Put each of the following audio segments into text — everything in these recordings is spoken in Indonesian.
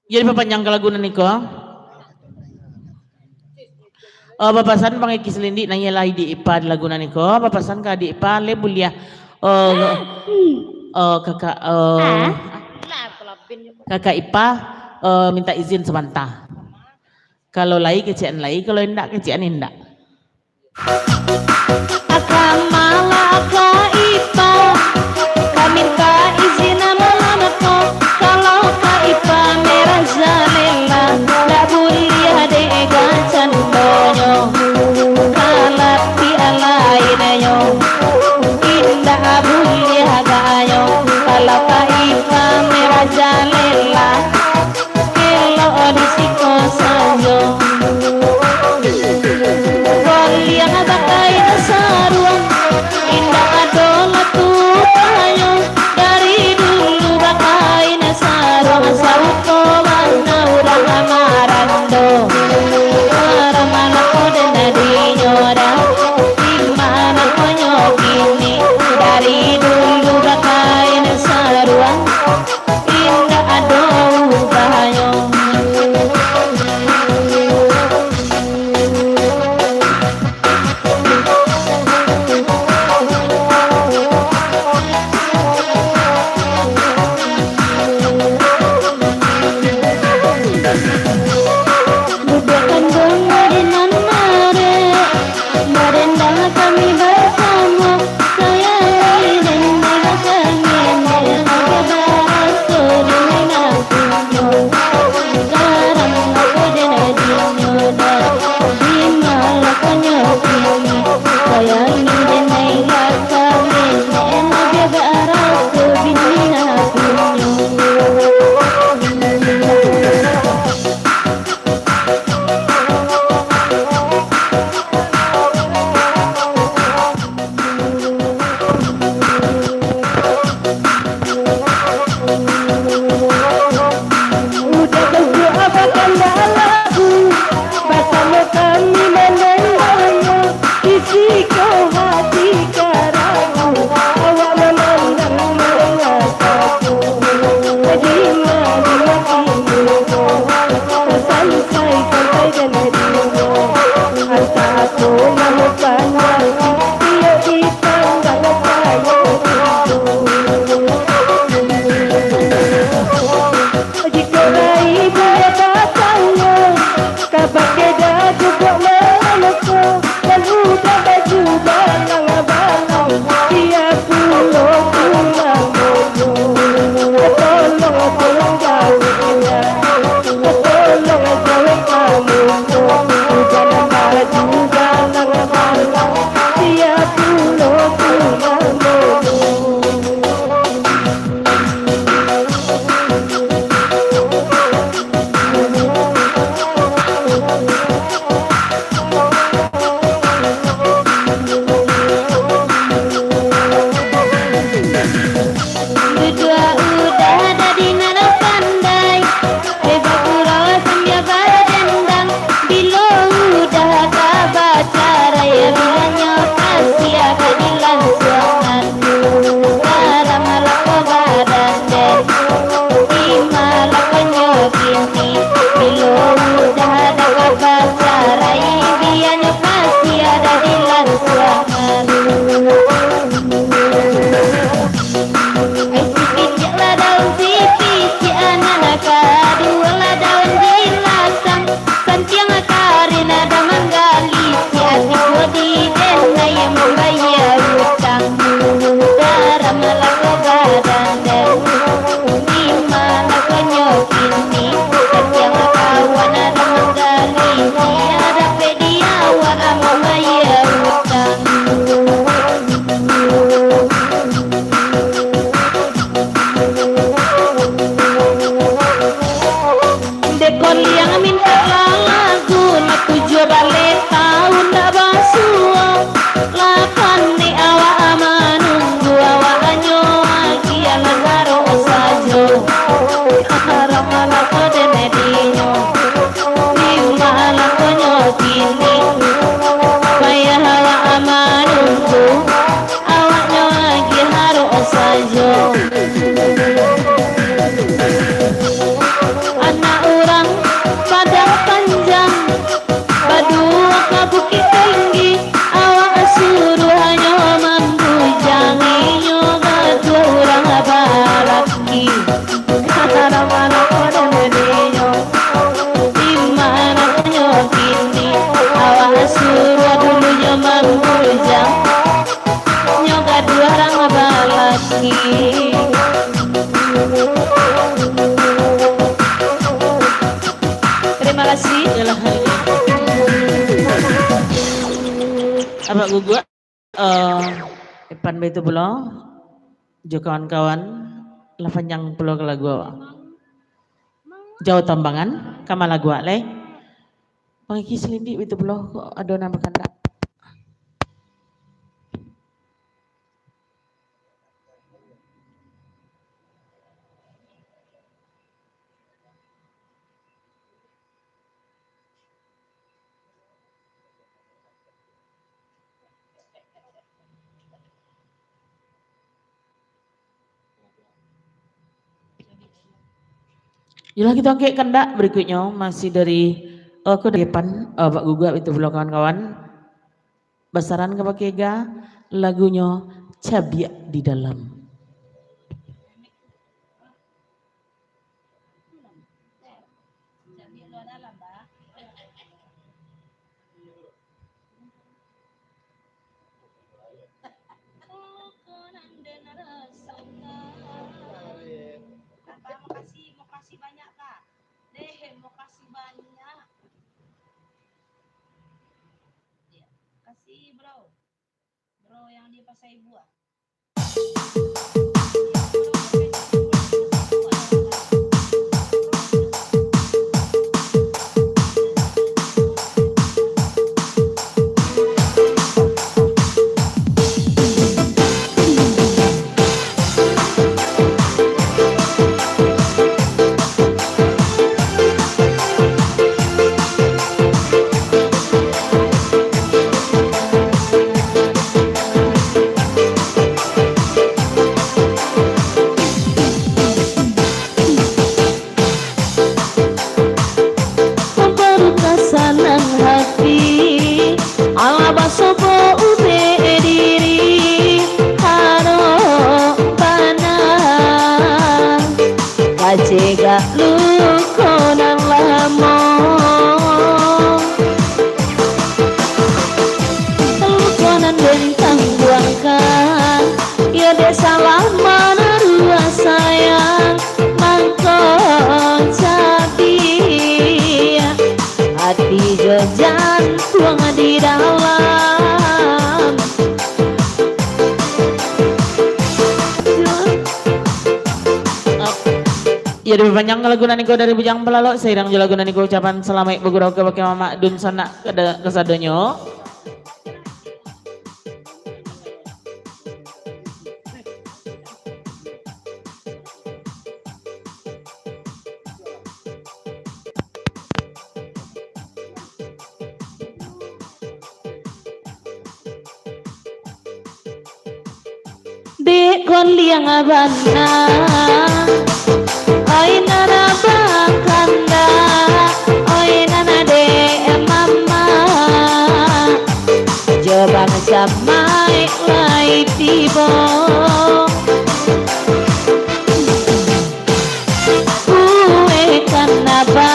Jadi papanjang kalagunan niko. Bapasan pangai kislindi nanya lahi di ipa lagunan niko. Bapasan ka di ipa le bulia. Kakak ipa minta izin sebentar. Kalau lahi kecian lahi, kalau enggak kecian enggak. Akamala ka ipa, kaminta izin malamatmu. Kalau ka ipa merajalela, ndak boleh dega candonyo. Kalat di alainyo, indah boleh gayo. Kalau ka ipa merajalela, kelo disiko sanyo. Yang bakai dasar bukit tinggi awak suruh hanya membujanginya kedua orang balaki karena mana pada medinya di mana kini awak suruh dulunya membujang nyoga dua orang balaki. Terima kasih. Apa gua depan itu pulau jo kawan-kawan lah panjang pulau ke lagu jauh tambangan kama lagu le pagi selindik itu pulau kok ada nama kandak. Yalah kita kayak kendak berikutnya masih dari ke depan Pak Guga itu pulau kawan-kawan besaran ke pakega lagunya Cabiak di Dalam. Makasih banyak Kak. Makasih banyak. Ya, kasih bro. Bro yang di Pasai Buah. Jika lukonan lama lukonan bentang buangkan ya desa lama narua sayang mangkon cabi hati jajan tuang di dalam. Ya lebih panjang lagu naniko dari bujang pelalok saya dan lagu naniko ucapan selamat bergurau ke pakai mama dun sana kesadonyo. Dek kon liang abana oi nana bakanda oi nana de mama jabang samai lai tibo kue kanaba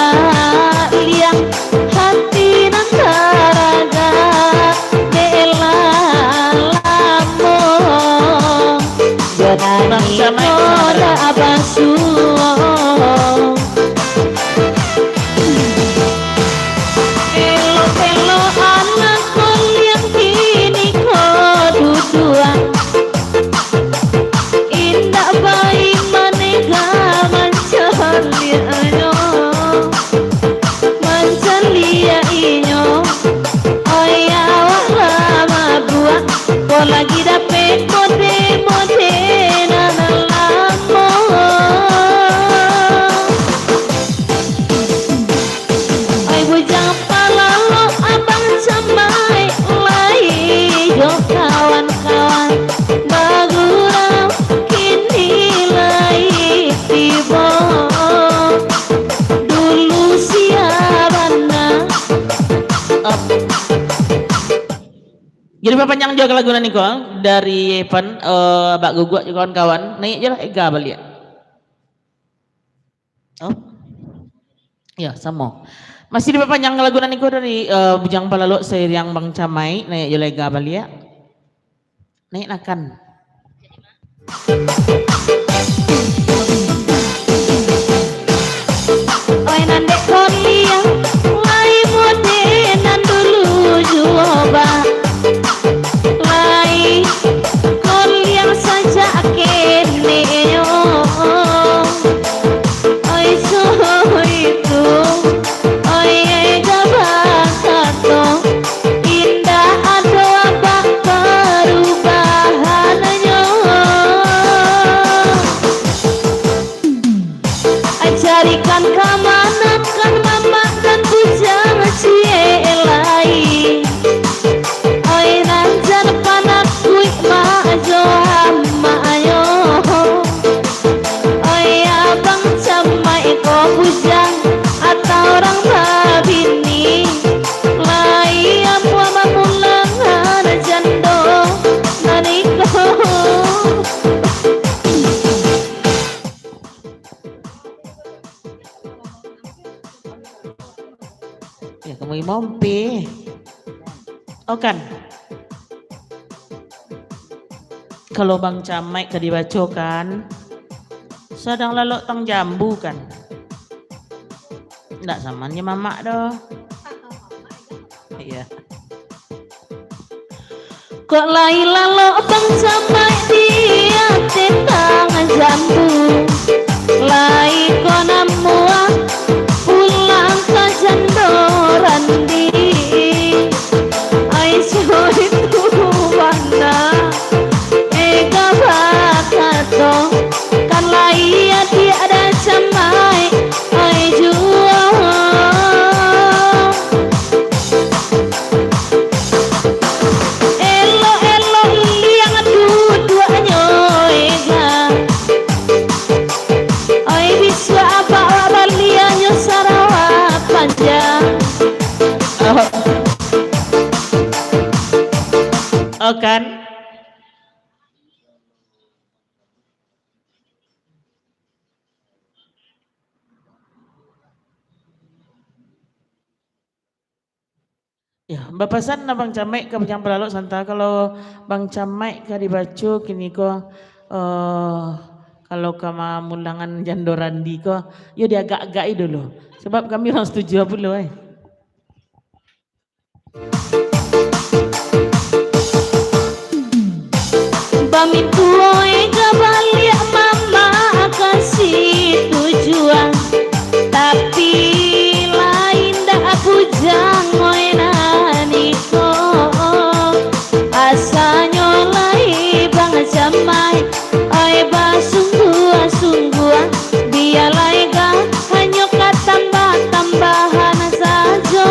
liang hati nan taraga de lamo janani moda abasu elo anak kol yang kini koduduan indah baik manega mancalia inyo oya lama buat ko lagi dapet mode nanalamo ay bujang palalo abang samai lai yo kawan-kawan bagurau kini lai tibo dulu siabana Jadi panjang juga lagu nani ko dari pan bak guguk juga kawan-kawan naik je lah ega balik. Oh. Ya sama. Masih di panjang lagu nani ko dari Bujang Palalo Seriang Bang Camai naik je lah ega balik. Naik akan. Oi nandek kolia, lai mode nan dulu juoba. Lai kolia saja kene yo. Oi so itu, oi gabakato, indah ado apa perubahannya. Carikan kamanan kan mama dan bujang cielai. Oi nanjan panak kui majo hama ayo. Oi abang camai ko bujang atau orang babini. Lai amwa mamulangan jando naniko. Ya kamu mompe. Oh kan. Kalau Bang Camai ke dibaco kan. Sedang lalu tang jambu kan. Ndak samanya mamak doh. Iya. Kok lai lalo bang sampai dia tentang jambu. Lai kona mua pulang ke jandoran di. Ai suri tu wana ega bakato kan lai dia ada camai ai jual. Oh kan. Ya, bapasan na Bang Camai ke Bujang Palalo santa kalau Bang Camai ke dibaco kini ko kalau kama mulangan jandorandi ko yo dia agak-agak dulu sebab kami orang setuju pula Pamit tuoi kabalik mama kasih tujuan tapi lain dah bujang oi naniko asanyo lai bang camai oi basungguh-sungguh dia lai ga hanya katambah-tambahan saja.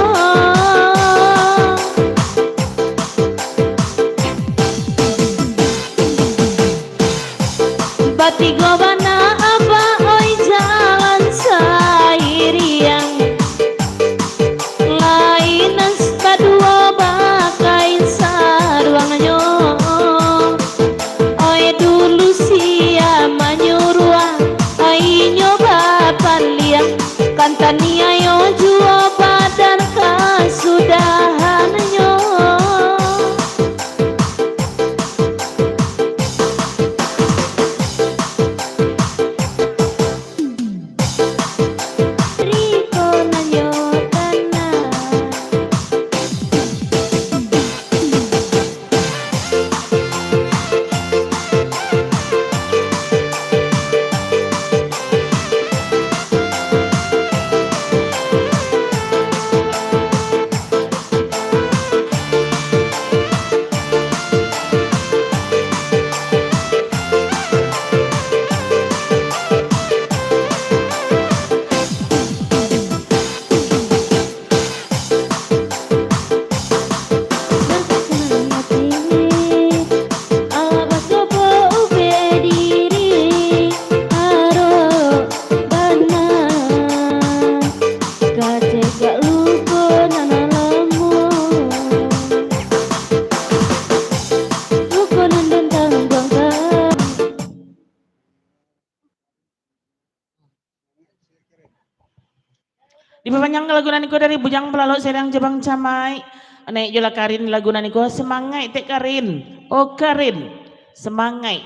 Di papanyang lagunan ko dari Bujang Pelalo Serang Jabang Camai. Naik jola Karin lagunan ko semangat tek Karin. Oh Karin, semangat.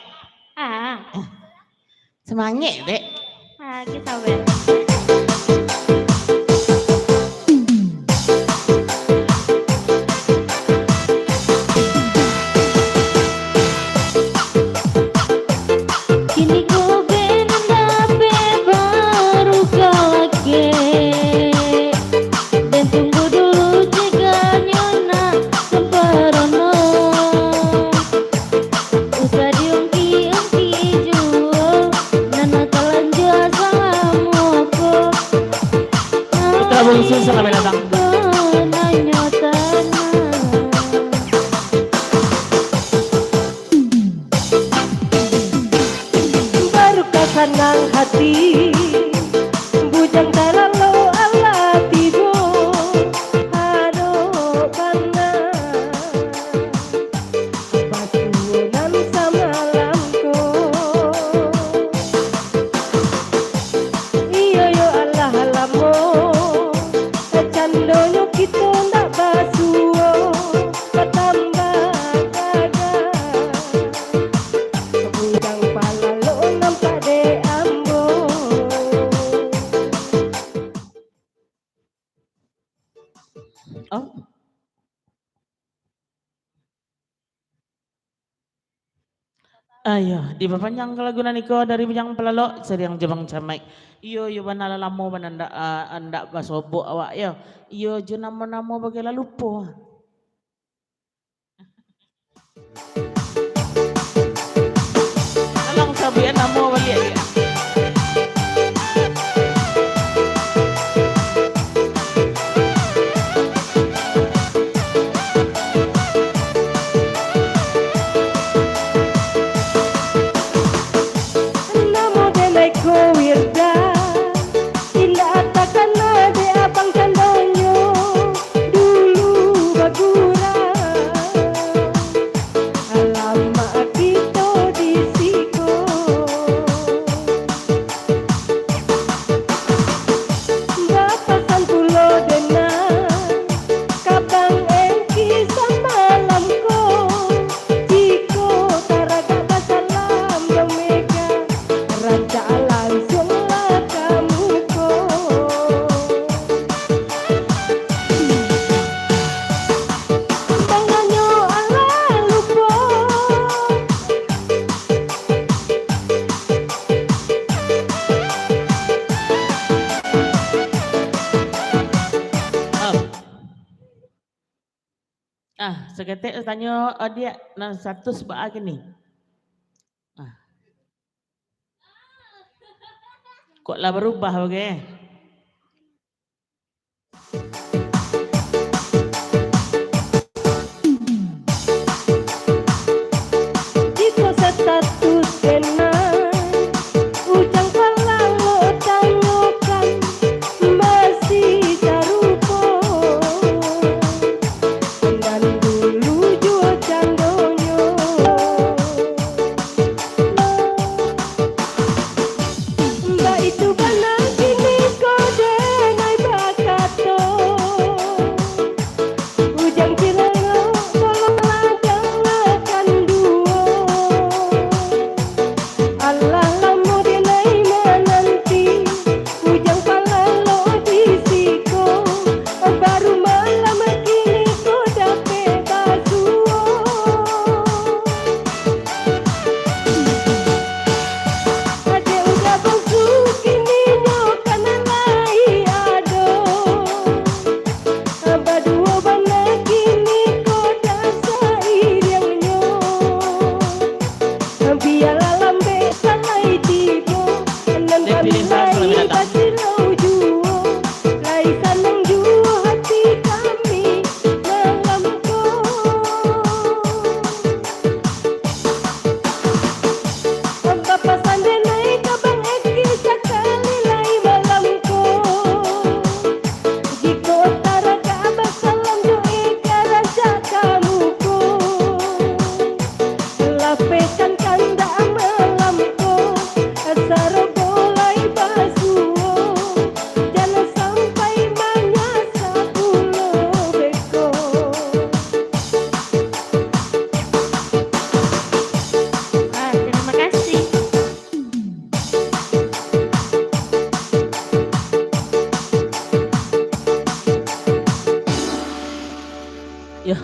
Ah, Semangat dek. kita ber. Kini ku bendape baru kalake dan tunggu dulu jika nyona separono usah diungki-ungki jual nana telanjur salamu aku Putra bungsu selamat datang. nanya tanah baru kasanang hati bujang terlalu ala tibo aduh kana batunan samalamku iyo yo Allah alamo candonyo kita ndak basuo patambah gagal Bujang palalo nampak de ambo Oh. Ayo, di papanyang lagunan ko dari Bujang Pelalo Serang Jabang Camai. Iyo yo banala lamo bananda anda basobo awak yo. Iyo jo namo-namo bagai lalupo. Tolong sabian namo balik ya. namo de naiko wirda indah atakan de abang candonyo dulu bagura alamak kita di siko bapasan pulo denang kabang engki samalamko jiko taraga basalam domega raja langsung lah kamuko tanganyo ala lupo Oh. Seketik tanya dia nah satu sebab gini. Kok lah berubah bagai?